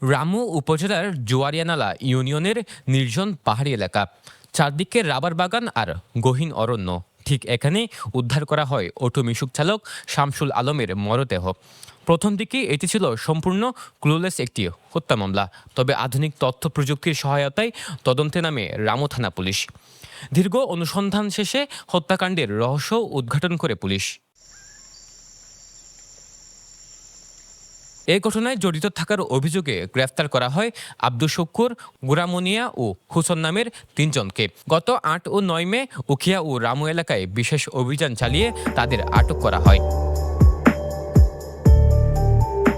রামু উপজেলার জোয়ারিয়ানালা ইউনিয়নের নির্জন পাহাড়ি এলাকা, চারদিকে রাবার বাগান আর গহীন অরণ্য। ঠিক এখানেই উদ্ধার করা হয় অটো মিশুক চালক শামসুল আলমের মরদেহ। প্রথম দিকে এটি ছিল সম্পূর্ণ ক্লুলেস একটি হত্যা মামলা, তবে আধুনিক তথ্য প্রযুক্তির সহায়তায় তদন্তে নামে রামু থানা পুলিশ। দীর্ঘ অনুসন্ধান শেষে হত্যাকাণ্ডের রহস্য উদ্ঘাটন করে পুলিশ। এই ঘটনায় জড়িত থাকার অভিযোগে গ্রেফতার করা হয় আব্দুল শুক্কুর, গুরামনিয়া ও হুসন নামের ৩ জনকে। গত ৮ ও ৯ মে উখিয়া ও রামু এলাকায় বিশেষ অভিযান চালিয়ে তাদের আটক করা হয়।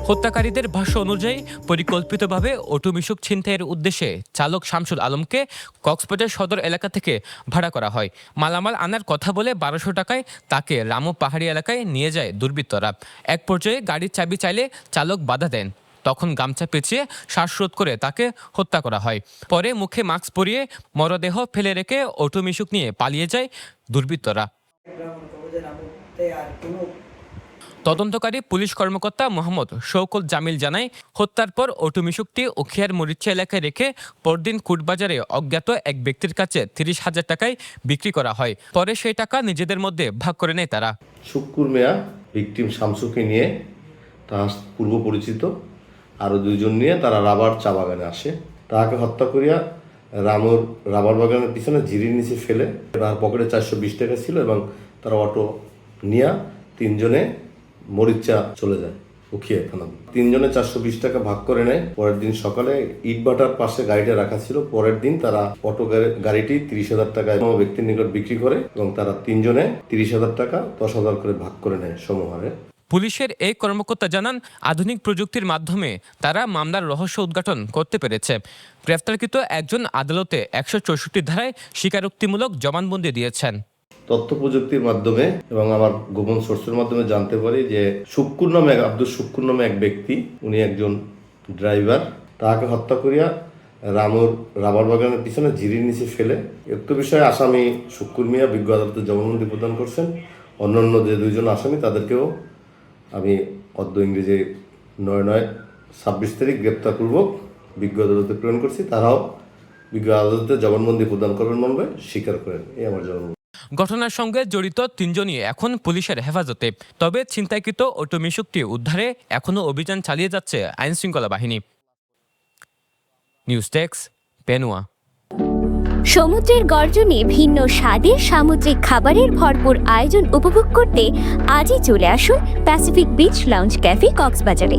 হত্যাকারীদের ভাষ্য অনুযায়ী পরিকল্পিতভাবে অটো মিশুক ছিনতাইয়ের উদ্দেশ্যে চালক শামসুল আলমকে কক্সবাজার সদর এলাকা থেকে ভাড়া করা হয়। মালামাল আনার কথা বলে ১২০০ টাকায় তাকে রামু পাহাড়ি এলাকায় নিয়ে যায় দুর্বৃত্তরা। এক পর্যায়ে গাড়ির চাবি চাইলে চালক বাধা দেন। তখন গামছা পেঁচিয়ে শ্বাসরোধ করে তাকে হত্যা করা হয়। পরে মুখে মাস্ক পরিয়ে মরদেহ ফেলে রেখে অটো মিশুক নিয়ে পালিয়ে যায় দুর্বৃত্তরা। তদন্তকারী পুলিশ কর্মকর্তা মোহাম্মদ শওকত জামিল জানায়, হত্যার পর অটো মিশুকটি উখিয়ার মরিচা এলাকায় রেখে পরদিন কুটবাজারে অজ্ঞাত এক ব্যক্তির কাছে ৩০,০০০ টাকায় বিক্রি করা হয়। পরে সেই টাকা নিজেদের মধ্যে ভাগ করে নেয় তারা। শুক্কুর মিয়া ভিকটিম শামসুকে নিয়ে তার পূর্ব পরিচিত আরও ২ জন নিয়ে তারা রাবার চা বাগানে আসে। তাকে হত্যা করিয়া রামুর রাবার বাগানের পিছনে ঝিরির নিচে ফেলে তার পকেটে ৪২০ টাকা ছিল এবং তারা অটো নিয়ে ৩ জনে মরিচা চলে যায় উখিয়া থানা। ৩ জনে ৪২০ টাকা ভাগ করে নেয়। পরের দিন সকালে ইটভাটার পাশে গাড়িটা রাখা ছিল। পরের দিন তারা অটো গাড়িটি ৩০,০০০ টাকায় কোনো ব্যক্তির নিকট বিক্রি করে এবং তারা ৩ জনে ৩০,০০০ টাকা ১০,০০০ করে ভাগ করে নেয় সমহারে। পুলিশের এই কর্মকর্তা জানান, আধুনিক প্রযুক্তির মাধ্যমে তারা মামলার রহস্য উদ্ঘাটন করতে পেরেছে। গ্রেফতারকৃত একজন আদালতে ১৬৪ ধারায় স্বীকারোক্তিমূলক জবানবন্দি দিয়েছেন। তথ্য প্রযুক্তির মাধ্যমে এবং আমার গোপন সোর্সের মাধ্যমে জানতে পারি যে শুক্কুর নামে আব্দুল শুক্কুর নামে এক ব্যক্তি, উনি একজন ড্রাইভার, তাকে হত্যা করিয়া রামুর রাবার বাগানের পিছনে ঝিরির নিচে ফেলে উক্ত বিষয়ে আসামি শুক্কুর মিয়া বিজ্ঞ আদালতে জবানবন্দি প্রদান করছেন। অন্যান্য যে ২ জন আসামি তাদেরকেও আমি ইংরেজি ৯/৯/২৬ তারিখ গ্রেপ্তারপূর্বক বিজ্ঞ আদালতে প্রেরণ করছি। তারাও বিজ্ঞ আদালতে জবানবন্দি প্রদান করবেন মর্মে স্বীকার করেন। এই আমার জবানবন্দি। ঘটনার সঙ্গে জড়িত ৩ জনই এখন পুলিশের হেফাজতে। তবে ছিনতাইকৃত অটো মিশুকটি উদ্ধারে এখনও অভিযান চালিয়ে যাচ্ছে আইনশৃঙ্খলা বাহিনী। News desk, Penua. সমুদ্রের গর্জনে ভিন্ন স্বাদের সামুদ্রিক খাবারের ভরপুর আয়োজন উপভোগ করতে আজই চলে আসুন প্যাসিফিক বিচ লাউঞ্জ ক্যাফে কক্সবাজারে।